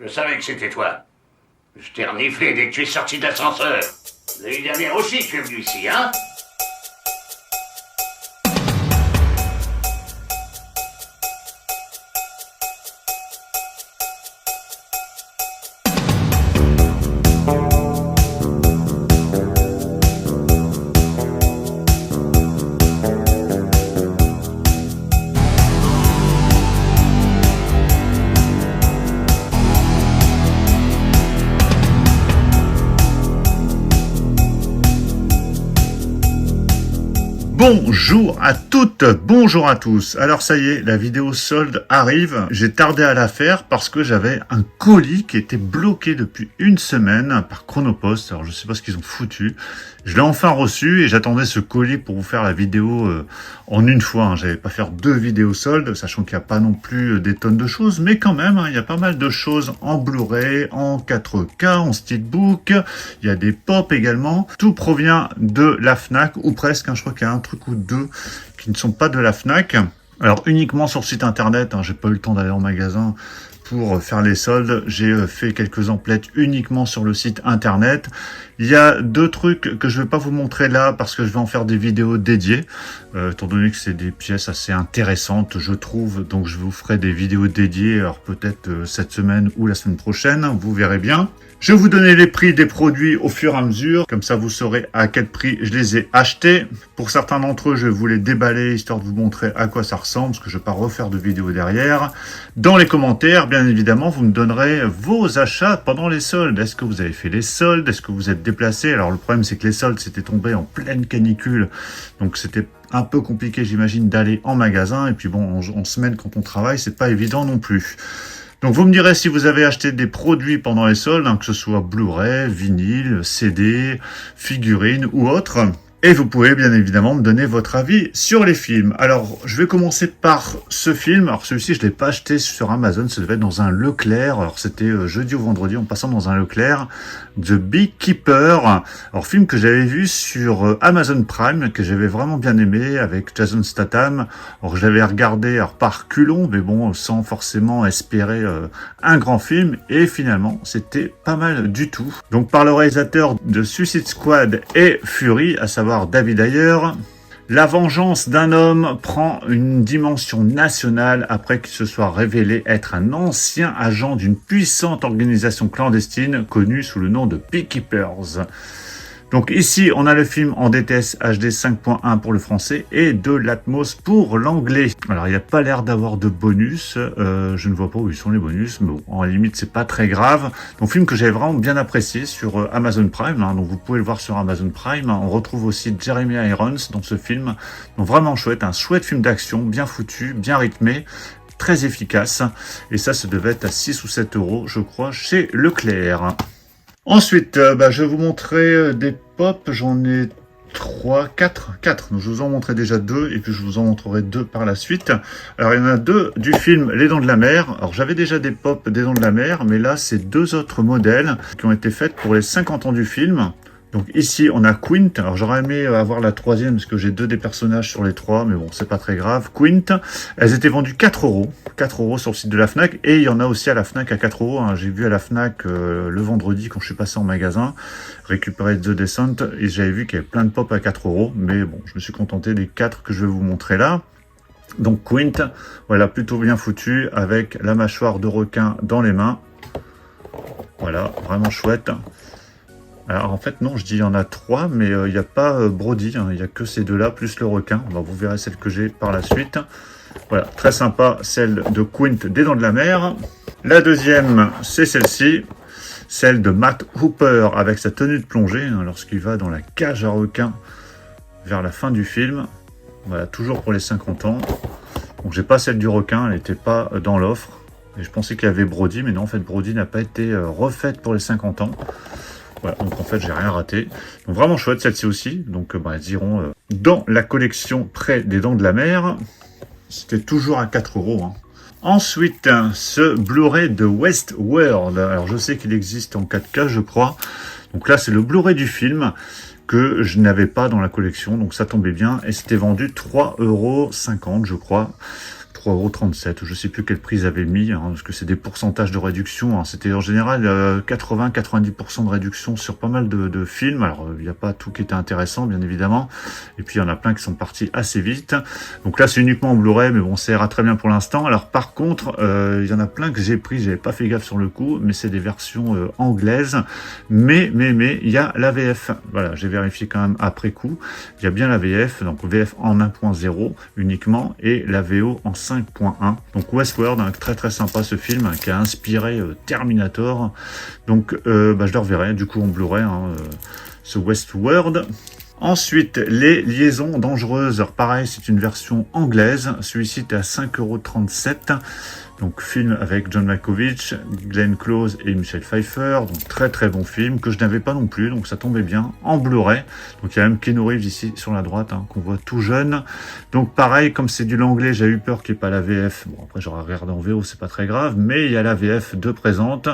Je savais que c'était toi. Je t'ai reniflé dès que tu es sorti de l'ascenseur. L'année dernière aussi, tu es venu ici, hein? Bonjour à toutes, bonjour à tous. Alors ça y est, la vidéo solde arrive. J'ai tardé à la faire parce que j'avais un colis qui était bloqué depuis une semaine par Chronopost. Alors je sais pas ce qu'ils ont foutu. Je l'ai enfin reçu et j'attendais ce colis pour vous faire la vidéo en une fois. Hein. J'allais pas faire 2 vidéos soldes, sachant qu'il n'y a pas non plus des tonnes de choses, mais quand même, hein, il y a pas mal de choses en Blu-ray, en 4K, en steelbook. Il y a des pop également. Tout provient de la Fnac, ou presque. Hein, je crois qu'il y a un truc ou deux qui ne sont pas de la Fnac. Alors uniquement sur le site internet. Hein, j'ai pas eu le temps d'aller en magasin pour faire les soldes. J'ai fait quelques emplettes uniquement sur le site internet. Il y a 2 trucs que je vais pas vous montrer là parce que je vais en faire des vidéos dédiées, étant donné que c'est des pièces assez intéressantes, je trouve. Donc je vous ferai des vidéos dédiées, alors peut-être cette semaine ou la semaine prochaine, vous verrez bien. Je vais vous donner les prix des produits au fur et à mesure, comme ça vous saurez à quel prix je les ai achetés. Pour certains d'entre eux, je vais vous les déballer, histoire de vous montrer à quoi ça ressemble, parce que je ne vais pas refaire de vidéo derrière. Dans les commentaires, bien évidemment, vous me donnerez vos achats pendant les soldes. Est-ce que vous avez fait les soldes? Est-ce que vous êtes déplacé? Alors le problème, c'est que les soldes, c'était tombé en pleine canicule, donc c'était un peu compliqué, j'imagine, d'aller en magasin. Et puis bon, en semaine, quand on travaille, c'est pas évident non plus. Donc vous me direz si vous avez acheté des produits pendant les soldes, hein, que ce soit Blu-ray, vinyle, CD, figurines ou autre. Et vous pouvez bien évidemment me donner votre avis sur les films. Alors, je vais commencer par ce film. Alors, celui-ci, je ne l'ai pas acheté sur Amazon. Ça devait être dans un Leclerc. Alors, c'était jeudi ou vendredi en passant dans un Leclerc. The Beekeeper. Alors, film que j'avais vu sur Amazon Prime, que j'avais vraiment bien aimé, avec Jason Statham. Alors, je l'avais regardé alors, par culon, mais bon, sans forcément espérer un grand film. Et finalement, c'était pas mal du tout. Donc, par le réalisateur de Suicide Squad et Fury, à savoir David Ayer. La vengeance d'un homme prend une dimension nationale après qu'il se soit révélé être un ancien agent d'une puissante organisation clandestine connue sous le nom de Beekeepers. Donc ici, on a le film en DTS HD 5.1 pour le français et de l'Atmos pour l'anglais. Alors, il n'y a pas l'air d'avoir de bonus. Je ne vois pas où ils sont les bonus, mais bon, en limite, c'est pas très grave. Donc, film que j'avais vraiment bien apprécié sur Amazon Prime. Hein, donc, vous pouvez le voir sur Amazon Prime. On retrouve aussi Jeremy Irons dans ce film. Donc, vraiment chouette. Un chouette film d'action, bien foutu, bien rythmé, très efficace. Et ça devait être à 6 ou 7 euros, je crois, chez Leclerc. Ensuite, je vais vous montrer des pop, j'en ai 4. Donc je vous en montrerai déjà 2 et puis je vous en montrerai 2 par la suite. Alors il y en a 2 du film Les Dents de la Mer. Alors j'avais déjà des pop des Dents de la Mer, mais là c'est 2 autres modèles qui ont été faits pour les 50 ans du film. Donc ici on a Quint, alors j'aurais aimé avoir la 3e parce que j'ai 2 des personnages sur les 3, mais bon c'est pas très grave. Quint, elles étaient vendues 4 euros sur le site de la Fnac, et il y en a aussi à la Fnac à 4 euros. Hein. J'ai vu à la Fnac le vendredi quand je suis passé en magasin, récupérer The Descent, et j'avais vu qu'il y avait plein de pop à 4 euros, mais bon je me suis contenté des 4 que je vais vous montrer là. Donc Quint, voilà, plutôt bien foutu, avec la mâchoire de requin dans les mains. Voilà, vraiment chouette. Alors en fait non, je dis il y en a 3, mais il n'y a pas Brody, hein, il n'y a que ces 2-là, plus le requin. Alors, vous verrez celle que j'ai par la suite. Voilà, très sympa, celle de Quint des Dents de la Mer. La deuxième, c'est celle-ci, celle de Matt Hooper, avec sa tenue de plongée, hein, lorsqu'il va dans la cage à requins vers la fin du film. Voilà, toujours pour les 50 ans. Donc j'ai pas celle du requin, elle n'était pas dans l'offre. Et je pensais qu'il y avait Brody, mais non, en fait Brody n'a pas été refaite pour les 50 ans. Voilà, donc en fait, j'ai rien raté. Donc vraiment chouette, celle-ci aussi. Donc elles iront dans la collection près des Dents de la Mer. C'était toujours à 4 euros. Hein. Ensuite, ce Blu-ray de Westworld. Alors je sais qu'il existe en 4K, je crois. Donc là, c'est le Blu-ray du film que je n'avais pas dans la collection. Donc ça tombait bien. Et c'était vendu 3,50 €, je crois. 3,37 €. Je sais plus quel prix ils avaient mis, hein, parce que c'est des pourcentages de réduction. Hein. C'était en général 80-90% de réduction sur pas mal de films. Alors, il n'y a pas tout qui était intéressant, bien évidemment. Et puis, il y en a plein qui sont partis assez vite. Donc là, c'est uniquement en Blu-ray, mais bon, ça ira très bien pour l'instant. Alors, par contre, il y en a plein que j'ai pris. J'avais pas fait gaffe sur le coup, mais c'est des versions anglaises. Mais, il y a la VF. Voilà, j'ai vérifié quand même après coup. Il y a bien la VF, donc VF en 1.0 uniquement, et la VO en 5.1. Donc Westworld, hein, très très sympa ce film, hein, qui a inspiré Terminator. Donc je le reverrai du coup en Blu-ray, hein, ce Westworld. Ensuite, les liaisons dangereuses. Alors pareil, c'est une version anglaise. Celui-ci était à 5,37 €. Donc film avec John Malkovich, Glenn Close et Michelle Pfeiffer. Donc très très bon film que je n'avais pas non plus, donc ça tombait bien, en Blu-ray. Donc il y a même Keanu Reeves ici sur la droite, hein, qu'on voit tout jeune. Donc pareil, comme c'est du l'anglais, j'ai eu peur qu'il n'y ait pas la VF. Bon, après j'aurais regardé en VO, c'est pas très grave, mais il y a la VF de présente.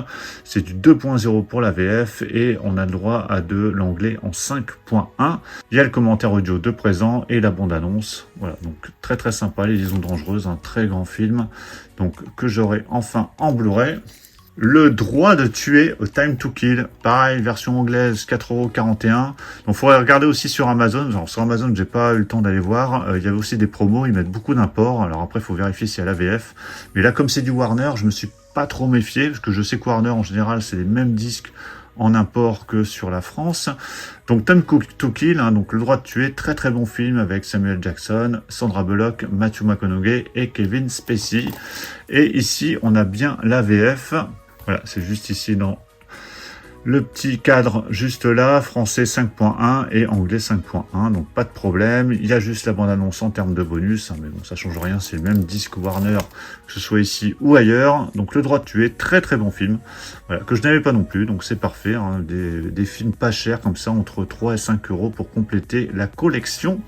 C'est du 2.0 pour la VF et on a le droit à de l'anglais en 5.1. Il y a le commentaire audio de présent et la bande-annonce. Voilà, donc très très sympa, Les Liaisons Dangereuses, un très grand film. Donc que j'aurai enfin en Blu-ray. Le droit de tuer, Time to Kill, pareil, version anglaise, 4,41 €. Donc il faudrait regarder aussi sur Amazon. Genre, sur Amazon, j'ai pas eu le temps d'aller voir. Il y avait aussi des promos, ils mettent beaucoup d'imports. Alors après, il faut vérifier s'il y a la VF. Mais là, comme c'est du Warner, je me suis pas trop méfié, parce que je sais que Warner, en général, c'est les mêmes disques en import que sur la France. Donc Time to Kill, hein, donc Le droit de tuer, très très bon film avec Samuel Jackson, Sandra Bullock, Matthew McConaughey et Kevin Spacey. Et ici, on a bien la VF. Voilà, c'est juste ici dans le petit cadre juste là, français 5.1 et anglais 5.1, donc pas de problème. Il y a juste la bande-annonce en termes de bonus, hein, mais bon, ça change rien, c'est le même disque Warner, que ce soit ici ou ailleurs. Donc Le droit de tuer, très très bon film, voilà, que je n'avais pas non plus, donc c'est parfait, hein, des films pas chers comme ça, entre 3 et 5 € pour compléter la collection.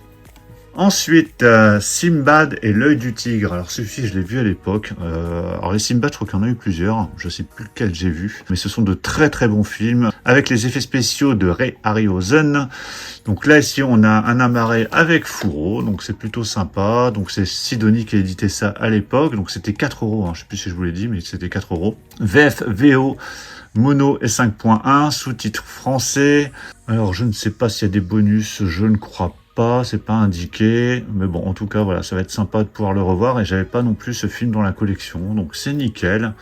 Ensuite, Simbad et l'œil du tigre. Alors celui-ci, je l'ai vu à l'époque. Alors les Simbad, je crois qu'il y en a eu plusieurs. Je sais plus lequel j'ai vu. Mais ce sont de très très bons films. Avec les effets spéciaux de Ray Harryhausen. Donc là, ici, on a un amarré avec fourreau. Donc c'est plutôt sympa. Donc c'est Sidonie qui a édité ça à l'époque. Donc c'était 4 €. Hein. Je sais plus si je vous l'ai dit, mais c'était 4 €. VF, VO, mono et 5.1. Sous-titres français. Alors je ne sais pas s'il y a des bonus. Je ne crois pas. C'est pas indiqué, mais bon, en tout cas, voilà, ça va être sympa de pouvoir le revoir, et j'avais pas non plus ce film dans la collection, donc c'est nickel.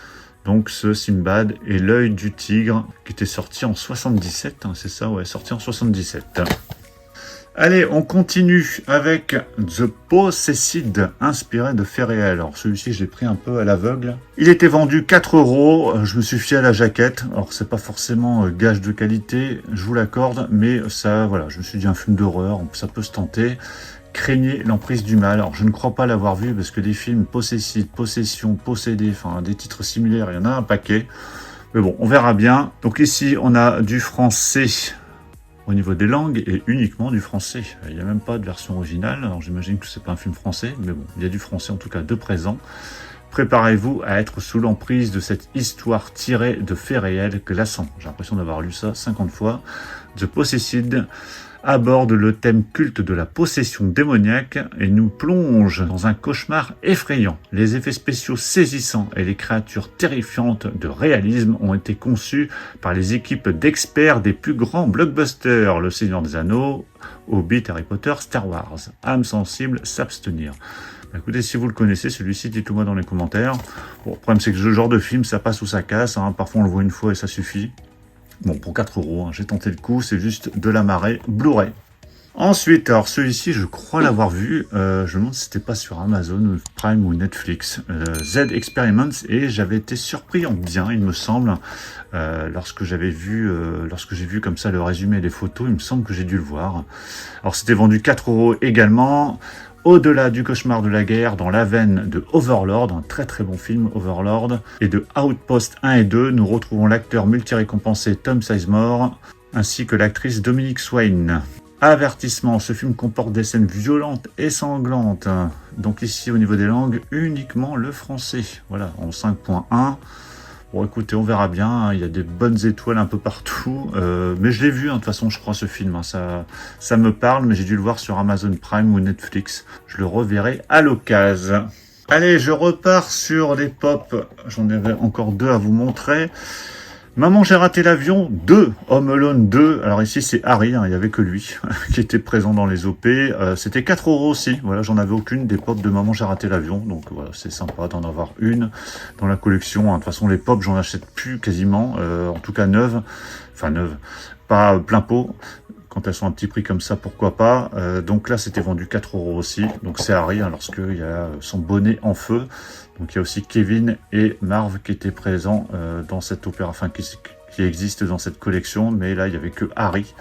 Donc ce Simbad et l'œil du tigre, qui était sorti en 77, hein, c'est ça, ouais, sorti en 77. Allez, on continue avec The Possessed, inspiré de faits réels. Alors celui-ci, je l'ai pris un peu à l'aveugle. Il était vendu 4 €. Je me suis fié à la jaquette. Alors c'est pas forcément gage de qualité, je vous l'accorde, mais ça, voilà, je me suis dit un film d'horreur, ça peut se tenter. Craignez l'emprise du mal. Alors je ne crois pas l'avoir vu, parce que les films Possessed, Possession, Possédé, enfin des titres similaires, il y en a un paquet. Mais bon, on verra bien. Donc ici, on a du français au niveau des langues, et uniquement du français. Il n'y a même pas de version originale, alors j'imagine que c'est pas un film français, mais bon, il y a du français en tout cas de présent. Préparez-vous à être sous l'emprise de cette histoire tirée de faits réels glaçants. J'ai l'impression d'avoir lu ça 50 fois. The Possessed aborde le thème culte de la possession démoniaque et nous plonge dans un cauchemar effrayant. Les effets spéciaux saisissants et les créatures terrifiantes de réalisme ont été conçus par les équipes d'experts des plus grands blockbusters, Le Seigneur des Anneaux, Hobbit, Harry Potter, Star Wars. Âme sensible, s'abstenir. Écoutez, si vous le connaissez, celui-ci, dites-le moi dans les commentaires. Bon, le problème, c'est que ce genre de film, ça passe ou ça casse. Hein. Parfois, on le voit une fois et ça suffit. Bon, pour 4 €, hein, j'ai tenté le coup, c'est juste de la marée Blu-ray. Ensuite, alors celui-ci, je crois l'avoir vu, je me demande si c'était pas sur Amazon Prime ou Netflix, Z Experiments, et j'avais été surpris en bien, il me semble, lorsque j'ai vu comme ça le résumé et les photos, il me semble que j'ai dû le voir. Alors c'était vendu 4 € également. Au-delà du cauchemar de la guerre, dans la veine de Overlord, un très très bon film, Overlord, et de Outpost 1 et 2, nous retrouvons l'acteur multi-récompensé Tom Sizemore, ainsi que l'actrice Dominique Swain. Avertissement, ce film comporte des scènes violentes et sanglantes. Donc ici, au niveau des langues, uniquement le français. Voilà, en 5.1. Bon, écoutez, on verra bien, hein, il y a des bonnes étoiles un peu partout, mais je l'ai vu, hein, de toute façon, je crois, ce film, hein, ça me parle, mais j'ai dû le voir sur Amazon Prime ou Netflix, je le reverrai à l'occasion. Allez, je repars sur les pop. J'en avais encore 2 à vous montrer. Maman, j'ai raté l'avion 2, Home Alone 2. Alors ici, c'est Harry, hein, il n'y avait que lui qui était présent dans les OP. C'était 4 € aussi. Voilà, j'en avais aucune des pop de Maman, j'ai raté l'avion. Donc voilà, c'est sympa d'en avoir une dans la collection. Hein. De toute façon, les pop, j'en achète plus quasiment. En tout cas, neuves. Enfin, neuves. Pas plein pot. Quand elles sont à petit prix comme ça, pourquoi pas. Donc là, c'était vendu 4 € aussi. Donc c'est Harry, hein, lorsqu'il y a son bonnet en feu. Donc il y a aussi Kevin et Marv qui étaient présents dans cette opéra, enfin qui existe dans cette collection. Mais là, il n'y avait que Harry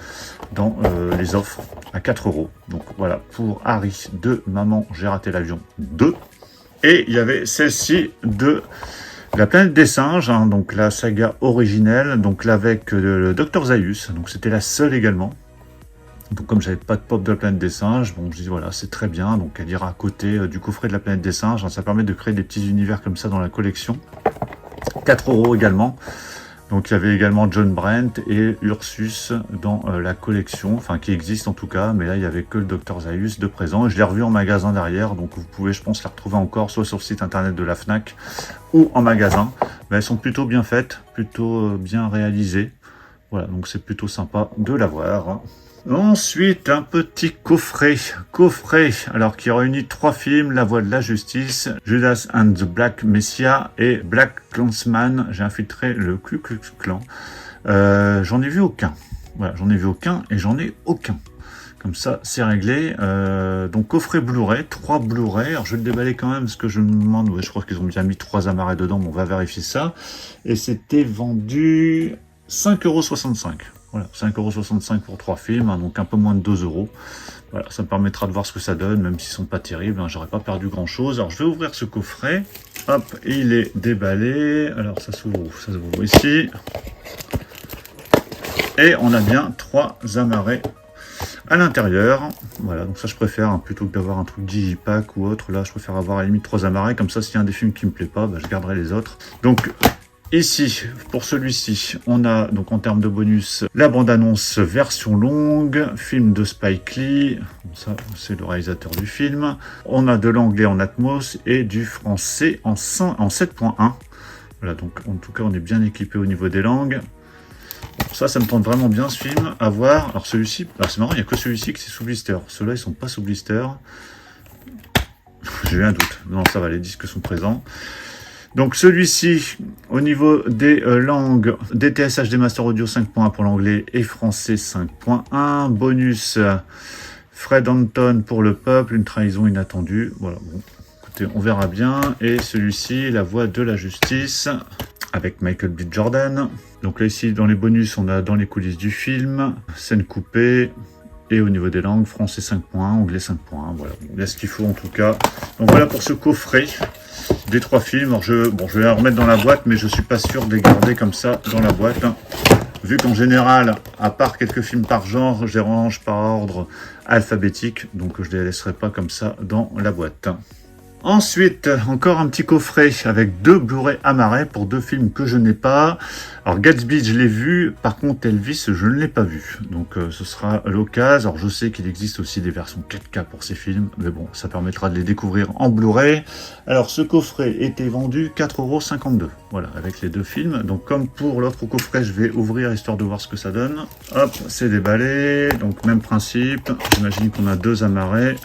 dans les offres à 4 €. Donc voilà, pour Harry de Maman, j'ai raté l'avion 2. Et il y avait celle-ci de La planète des singes, hein, donc la saga originelle, donc là avec le Dr Zaius. Donc c'était la seule également. Donc comme j'avais pas de pop de la planète des singes, bon je dis voilà, c'est très bien, donc elle ira à côté du coffret de la planète des singes, hein, ça permet de créer des petits univers comme ça dans la collection. 4 € également. Donc il y avait également John Brent et Ursus dans la collection, enfin qui existe en tout cas, mais là il y avait que le Dr Zaius de présent. Et je l'ai revu en magasin derrière, donc vous pouvez je pense la retrouver encore soit sur le site internet de la Fnac ou en magasin. Mais elles sont plutôt bien faites, plutôt bien réalisées. Voilà, donc c'est plutôt sympa de l'avoir. Hein. Ensuite, un petit coffret, alors qui réunit 3 films, La Voix de la Justice, Judas and the Black Messiah et Black Klansman. J'ai infiltré le Ku Klux Klan. J'en ai vu aucun. Voilà, j'en ai vu aucun et j'en ai aucun. Comme ça, c'est réglé. Donc coffret Blu-ray, 3 Blu-ray. Alors je vais le déballer quand même parce que je me demande, ouais, je crois qu'ils ont bien mis 3 amarrés dedans, mais on va vérifier ça. Et c'était vendu 5,65 €. Voilà, 5,65 € pour 3 films, hein, donc un peu moins de 2 €. Voilà, ça me permettra de voir ce que ça donne, même s'ils sont pas terribles, hein, j'aurais pas perdu grand chose. Alors je vais ouvrir ce coffret. Hop, il est déballé. Alors ça s'ouvre où? Ça s'ouvre ici. Et on a bien 3 amarrés à l'intérieur. Voilà, donc ça je préfère, hein, plutôt que d'avoir un truc digipack ou autre. Là je préfère avoir à la limite 3 amarrés, comme ça s'il y a un des films qui me plaît pas, bah, je garderai les autres. Donc ici, pour celui-ci, on a donc en termes de bonus la bande-annonce version longue, film de Spike Lee, ça c'est le réalisateur du film. On a de l'anglais en Atmos et du français en 7.1. Voilà, donc en tout cas on est bien équipé au niveau des langues. Ça me tente vraiment bien ce film à voir. Alors celui-ci, c'est marrant, il n'y a que celui-ci qui est sous blister. Ceux-là ils sont pas sous blister. J'ai eu un doute. Non, ça va, les disques sont présents. Donc celui-ci, au niveau des langues, DTS HD Master Audio 5.1 pour l'anglais et français 5.1. Bonus Fred Hampton pour le peuple, une trahison inattendue. Voilà, bon, écoutez, on verra bien. Et celui-ci, La Voix de la Justice, avec Michael B. Jordan. Donc là ici, dans les bonus, on a Dans les coulisses du film, scène coupée. Et au niveau des langues, français 5.1, anglais 5.1. Voilà, il y a ce qu'il faut en tout cas. Donc voilà pour ce coffret des 3 films. Alors je vais les remettre dans la boîte, mais je suis pas sûr de les garder comme ça dans la boîte. Vu qu'en général, à part quelques films par genre, je les range par ordre alphabétique. Donc je les laisserai pas comme ça dans la boîte. Ensuite, encore un petit coffret avec 2 Blu-ray amarrés pour 2 films que je n'ai pas. Alors Gatsby, je l'ai vu, par contre Elvis, je ne l'ai pas vu. Donc ce sera l'occasion. Alors je sais qu'il existe aussi des versions 4K pour ces films, mais bon, ça permettra de les découvrir en Blu-ray. Alors ce coffret était vendu 4,52 €. Voilà, avec les 2 films. Donc comme pour l'autre coffret, je vais ouvrir histoire de voir ce que ça donne. Hop, c'est déballé. Donc même principe. J'imagine qu'on a 2 amarrés.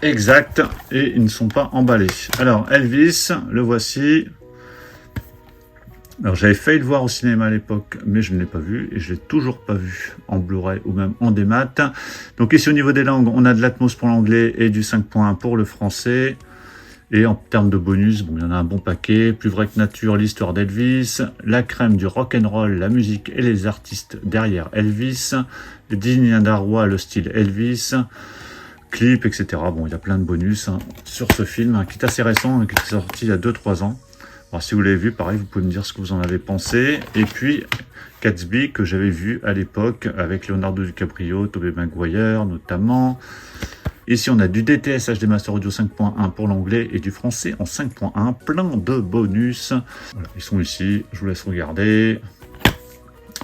Exact, et ils ne sont pas emballés. Alors Elvis, le voici. Alors j'avais failli le voir au cinéma à l'époque, mais je ne l'ai pas vu, et je l'ai toujours pas vu en Blu-ray ou même en démat. Donc ici au niveau des langues, on a de l'Atmos pour l'anglais et du 5.1 pour le français. Et en termes de bonus, bon, il y en a un bon paquet. Plus vrai que nature, l'histoire d'Elvis, la crème du rock'n'roll, la musique et les artistes derrière Elvis, Disney Darwa, le style Elvis, clip, etc. Bon, il y a plein de bonus hein, sur ce film, hein, qui est assez récent, qui est sorti il y a 2-3 ans. Alors si vous l'avez vu, pareil, vous pouvez me dire ce que vous en avez pensé. Et puis, Gatsby, que j'avais vu à l'époque, avec Leonardo DiCaprio, Tobey Maguire notamment. Ici, on a du DTS HD Master Audio 5.1 pour l'anglais et du français en 5.1. Plein de bonus. Voilà, ils sont ici, je vous laisse regarder.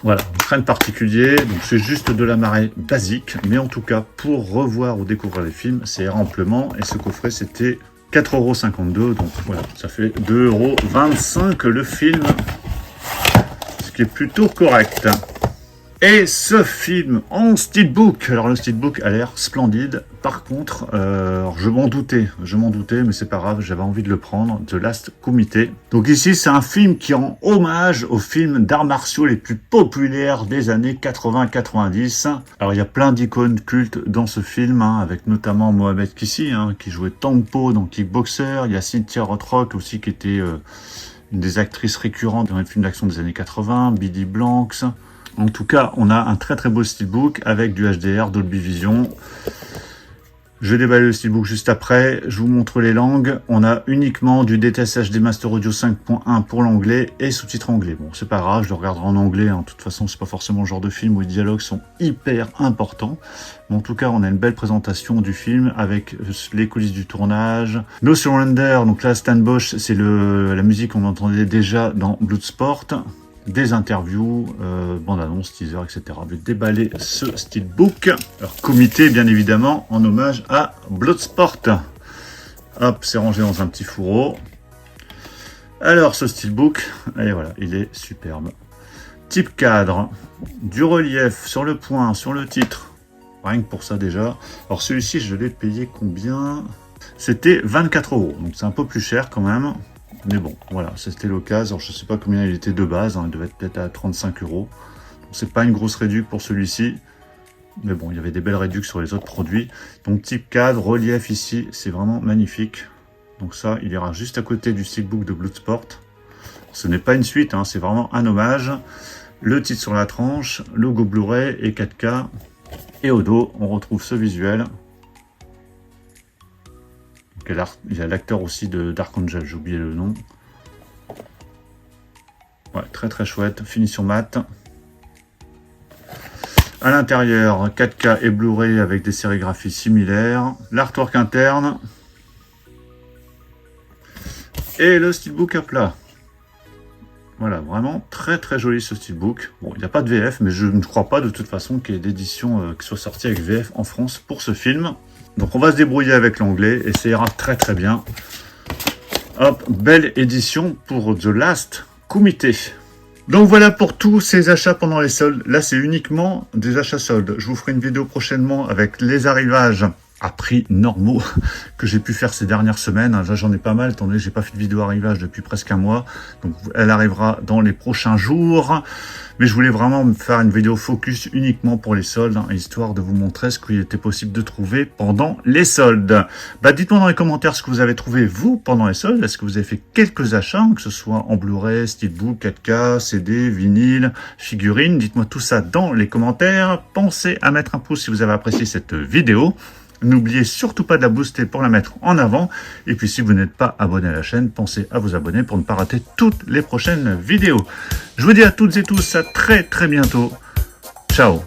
Voilà, rien de particulier, donc c'est juste de la marée basique, mais en tout cas, pour revoir ou découvrir les films, c'est amplement, et ce coffret, c'était 4,52 €, donc voilà, ça fait 2,25 € le film, ce qui est plutôt correct. Et ce film en steelbook, alors le steelbook a l'air splendide, par contre, je m'en doutais, mais c'est pas grave, j'avais envie de le prendre, The Last Kumite. Donc ici, c'est un film qui rend hommage aux films d'arts martiaux les plus populaires des années 80-90. Alors il y a plein d'icônes cultes dans ce film, hein, avec notamment Mohamed Kissi, hein, qui jouait Tangpo dans Kickboxer, il y a Cynthia Rothrock aussi, qui était une des actrices récurrentes dans les films d'action des années 80, Biddy Blanks. En tout cas, on a un très très beau steelbook avec du HDR, Dolby Vision. Je vais déballer le steelbook juste après. Je vous montre les langues. On a uniquement du DTS HD Master Audio 5.1 pour l'anglais et sous-titres anglais. Bon, c'est pas grave, je le regarderai en anglais. Hein. De toute façon, c'est pas forcément le genre de film où les dialogues sont hyper importants. Mais en tout cas, on a une belle présentation du film avec les coulisses du tournage. No Surrender, donc là, Stan Bosch, c'est la musique qu'on entendait déjà dans Bloodsport. Des interviews, bande-annonce, teaser, etc. Je vais déballer ce steelbook. Alors, comité, bien évidemment, en hommage à Bloodsport. Hop, c'est rangé dans un petit fourreau. Alors, ce steelbook, et voilà, il est superbe. Type cadre, du relief sur le point, sur le titre. Rien que pour ça déjà. Alors, celui-ci, je l'ai payé combien? C'était 24 €, donc c'est un peu plus cher quand même. Mais bon, voilà, c'était l'occasion. Je ne sais pas combien il était de base, hein, il devait être peut-être à 35 €. Donc c'est pas une grosse réduction pour celui-ci. Mais bon, il y avait des belles réductions sur les autres produits. Donc type cadre, relief ici, c'est vraiment magnifique. Donc ça, il ira juste à côté du steelbook de Bloodsport. Ce n'est pas une suite, hein, c'est vraiment un hommage. Le titre sur la tranche, logo Blu-ray et 4K. Et au dos, on retrouve ce visuel. Il y a l'acteur aussi de Dark Angel, j'ai oublié le nom. Ouais, très très chouette, finition mat. À l'intérieur, 4K et Blu-ray avec des sérigraphies similaires. L'artwork interne. Et le steelbook à plat. Voilà, vraiment très très joli ce steelbook. Bon, il n'y a pas de VF, mais je ne crois pas de toute façon qu'il y ait d'édition qui soit sortie avec VF en France pour ce film. Donc on va se débrouiller avec l'anglais et ça ira très très bien. Hop, belle édition pour The Last Kumite. Donc voilà pour tous ces achats pendant les soldes. Là c'est uniquement des achats soldes. Je vous ferai une vidéo prochainement avec les arrivages à prix normaux que j'ai pu faire ces dernières semaines. Là j'en ai pas mal, étant donné que j'ai pas fait de vidéo arrivage depuis presque un mois. Donc elle arrivera dans les prochains jours. Mais je voulais vraiment me faire une vidéo focus uniquement pour les soldes, hein, histoire de vous montrer ce qu'il était possible de trouver pendant les soldes. Bah, dites-moi dans les commentaires ce que vous avez trouvé, vous, pendant les soldes. Est-ce que vous avez fait quelques achats, que ce soit en Blu-ray, Steelbook, 4K, CD, vinyle, figurines. Dites-moi tout ça dans les commentaires. Pensez à mettre un pouce si vous avez apprécié cette vidéo. N'oubliez surtout pas de la booster pour la mettre en avant. Et puis si vous n'êtes pas abonné à la chaîne, pensez à vous abonner pour ne pas rater toutes les prochaines vidéos. Je vous dis à toutes et tous à très très bientôt. Ciao.